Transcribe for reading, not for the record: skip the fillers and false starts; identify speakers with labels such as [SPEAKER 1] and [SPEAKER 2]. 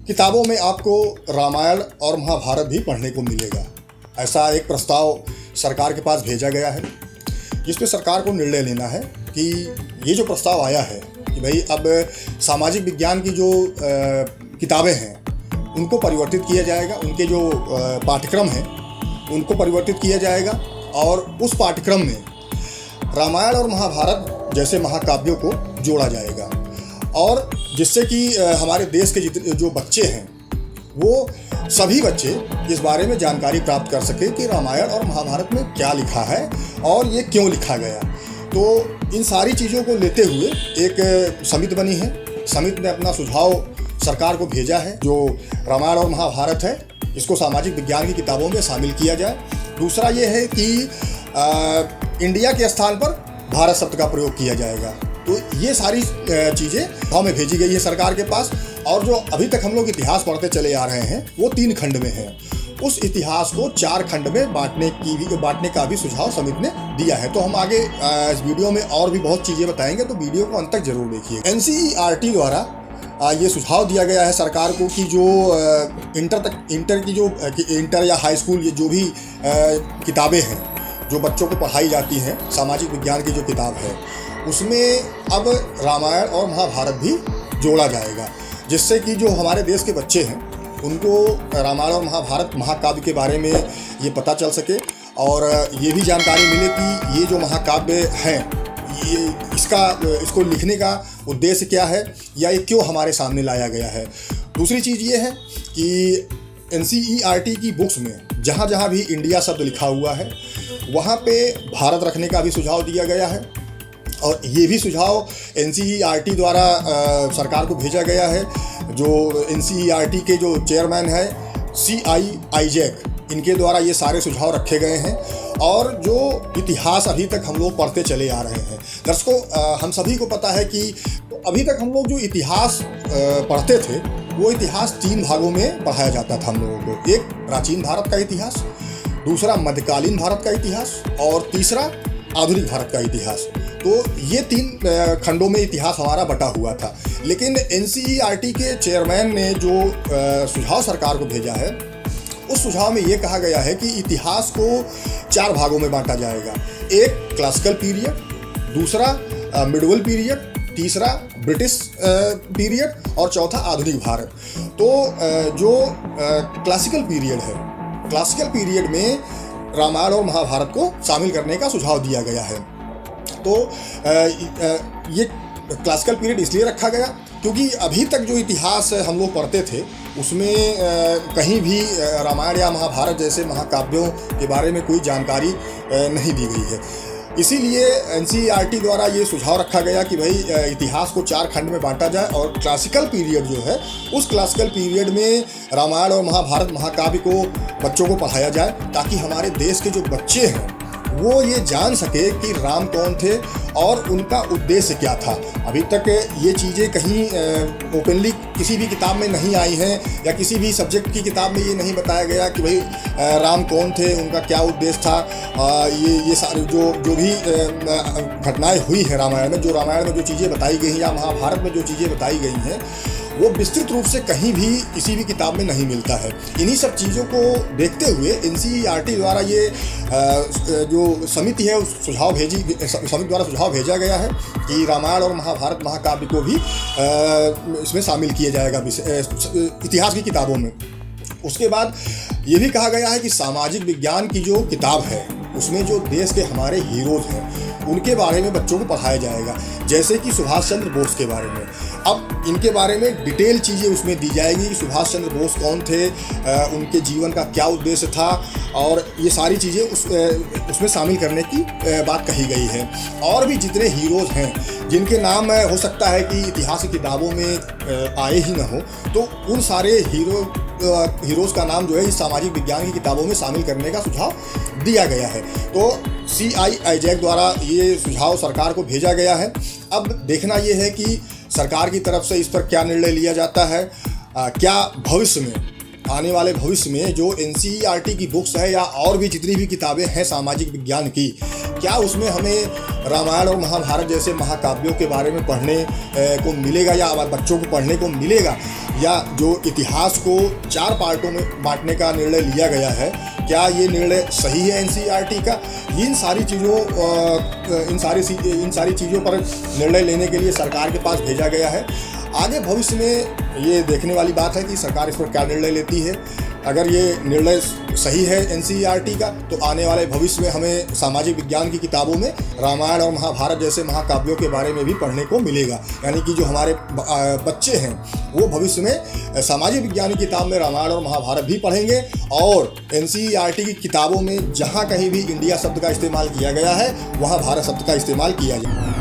[SPEAKER 1] किताबों में आपको रामायण और महाभारत भी पढ़ने को मिलेगा। ऐसा एक प्रस्ताव सरकार के पास भेजा गया है, जिसमें सरकार को निर्णय लेना है कि ये जो प्रस्ताव आया है कि भाई अब सामाजिक विज्ञान की जो किताबें हैं उनको परिवर्तित किया जाएगा, उनके जो पाठ्यक्रम हैं उनको परिवर्तित किया जाएगा और उस पाठ्यक्रम में रामायण और महाभारत जैसे महाकाव्यों को जोड़ा जाएगा, और जिससे कि हमारे देश के जितने जो बच्चे हैं वो सभी बच्चे इस बारे में जानकारी प्राप्त कर सके कि रामायण और महाभारत में क्या लिखा है और ये क्यों लिखा गया। तो इन सारी चीज़ों को लेते हुए एक समिति बनी है। समिति ने अपना सुझाव सरकार को भेजा है। जो रामायण और महाभारत है इसको सामाजिक विज्ञान की किताबों में शामिल किया जाए। दूसरा ये है कि इंडिया के स्थान पर भारत शब्द का प्रयोग किया जाएगा। तो ये सारी चीज़ें हमें भेजी गई है सरकार के पास, और जो अभी तक हम लोग इतिहास पढ़ते चले आ रहे हैं वो 3 खंड में है। उस इतिहास को 4 खंड में बांटने का भी सुझाव समिति ने दिया है। तो हम आगे इस वीडियो में और भी बहुत चीज़ें बताएंगे, तो वीडियो को अंत तक जरूर देखिए। NCERT द्वारा ये सुझाव दिया गया है सरकार को कि जो इंटर या हाई स्कूल ये जो भी किताबें हैं जो बच्चों को पढ़ाई जाती हैं, सामाजिक विज्ञान की जो किताब है उसमें अब रामायण और महाभारत भी जोड़ा जाएगा, जिससे कि जो हमारे देश के बच्चे हैं उनको रामायण और महाभारत महाकाव्य के बारे में ये पता चल सके और ये भी जानकारी मिले कि ये जो महाकाव्य हैं ये इसको लिखने का उद्देश्य क्या है या ये क्यों हमारे सामने लाया गया है। दूसरी चीज़ ये है कि NCERT की बुक्स में जहाँ जहाँ भी इंडिया शब्द लिखा हुआ है वहाँ पे भारत रखने का भी सुझाव दिया गया है, और ये भी सुझाव NCERT द्वारा सरकार को भेजा गया है। जो NCERT के जो चेयरमैन है CI आइजैक, इनके द्वारा ये सारे सुझाव रखे गए हैं। और जो इतिहास अभी तक हम लोग पढ़ते चले आ रहे हैं, दर्शकों हम सभी को पता है कि अभी तक हम लोग जो इतिहास पढ़ते थे वो इतिहास 3 भागों में पढ़ाया जाता था हम लोगों को। एक प्राचीन भारत का इतिहास, दूसरा मध्यकालीन भारत का इतिहास और तीसरा आधुनिक भारत का इतिहास। तो ये 3 खंडों में इतिहास हमारा बटा हुआ था। लेकिन NCERT के चेयरमैन ने जो सुझाव सरकार को भेजा है उस सुझाव में ये कहा गया है कि इतिहास को 4 भागों में बांटा जाएगा। एक क्लासिकल पीरियड, दूसरा मिडवल पीरियड, तीसरा ब्रिटिश पीरियड और चौथा आधुनिक भारत। तो जो क्लासिकल पीरियड है, क्लासिकल पीरियड में रामायण और महाभारत को शामिल करने का सुझाव दिया गया है। तो ये क्लासिकल पीरियड इसलिए रखा गया क्योंकि अभी तक जो इतिहास हम लोग पढ़ते थे उसमें कहीं भी रामायण या महाभारत जैसे महाकाव्यों के बारे में कोई जानकारी नहीं दी गई है। इसीलिए NCERT द्वारा ये सुझाव रखा गया कि भाई इतिहास को 4 खंड में बांटा जाए और क्लासिकल पीरियड जो है उस क्लासिकल पीरियड में रामायण और महाभारत महाकाव्य को बच्चों को पढ़ाया जाए, ताकि हमारे देश के जो बच्चे हैं वो ये जान सके कि राम कौन थे और उनका उद्देश्य क्या था। अभी तक ये चीज़ें कहीं ओपनली किसी भी किताब में नहीं आई हैं, या किसी भी सब्जेक्ट की किताब में ये नहीं बताया गया कि भाई राम कौन थे, उनका क्या उद्देश्य था। ये सारी जो भी घटनाएं हुई हैं रामायण में जो चीज़ें बताई गई हैं या महाभारत में जो चीज़ें बताई गई हैं वो विस्तृत रूप से कहीं भी किसी भी किताब में नहीं मिलता है। इन्हीं सब चीज़ों को देखते हुए NCERT द्वारा ये जो समिति है उस समिति द्वारा सुझाव भेजा गया है कि रामायण और महाभारत महाकाव्य को भी इसमें शामिल किया जाएगा इतिहास की किताबों में। उसके बाद ये भी कहा गया है कि सामाजिक विज्ञान की जो किताब है उसमें जो देश के हमारे हीरोज़ हैं उनके बारे में बच्चों को पढ़ाया जाएगा, जैसे कि सुभाष चंद्र बोस के बारे में। अब इनके बारे में डिटेल चीज़ें उसमें दी जाएगी कि सुभाष चंद्र बोस कौन थे, उनके जीवन का क्या उद्देश्य था, और ये सारी चीज़ें उसमें शामिल करने की बात कही गई है। और भी जितने हीरोज़ हैं जिनके नाम हो सकता है कि इतिहास की किताबों में आए ही ना हो, तो उन सारे हीरोज़ का नाम जो है इस सामाजिक विज्ञान की किताबों में शामिल करने का सुझाव दिया गया है। तो CI आइजैक द्वारा ये सुझाव सरकार को भेजा गया है। अब देखना ये है कि सरकार की तरफ से इस पर क्या निर्णय लिया जाता है। क्या भविष्य में, आने वाले भविष्य में जो NCERT की बुक्स है या और भी जितनी भी किताबें हैं सामाजिक विज्ञान की, क्या उसमें हमें रामायण और महाभारत जैसे महाकाव्यों के बारे में पढ़ने को मिलेगा या बच्चों को पढ़ने को मिलेगा, या जो इतिहास को 4 पार्टों में बांटने का निर्णय लिया गया है, क्या ये निर्णय सही है एनसीईआरटी का? इन सारी चीज़ों पर निर्णय लेने के लिए सरकार के पास भेजा गया है। आगे भविष्य में ये देखने वाली बात है कि सरकार इस पर क्या निर्णय लेती है। अगर ये निर्णय सही है एनसीईआरटी का, तो आने वाले भविष्य में हमें सामाजिक विज्ञान की किताबों में रामायण और महाभारत जैसे महाकाव्यों के बारे में भी पढ़ने को मिलेगा। यानी कि जो हमारे बच्चे हैं वो भविष्य में सामाजिक विज्ञान की किताब में रामायण और महाभारत भी पढ़ेंगे, और एनसीईआरटी की किताबों में जहाँ कहीं भी इंडिया शब्द का इस्तेमाल किया गया है वहाँ भारत शब्द का इस्तेमाल किया जाए।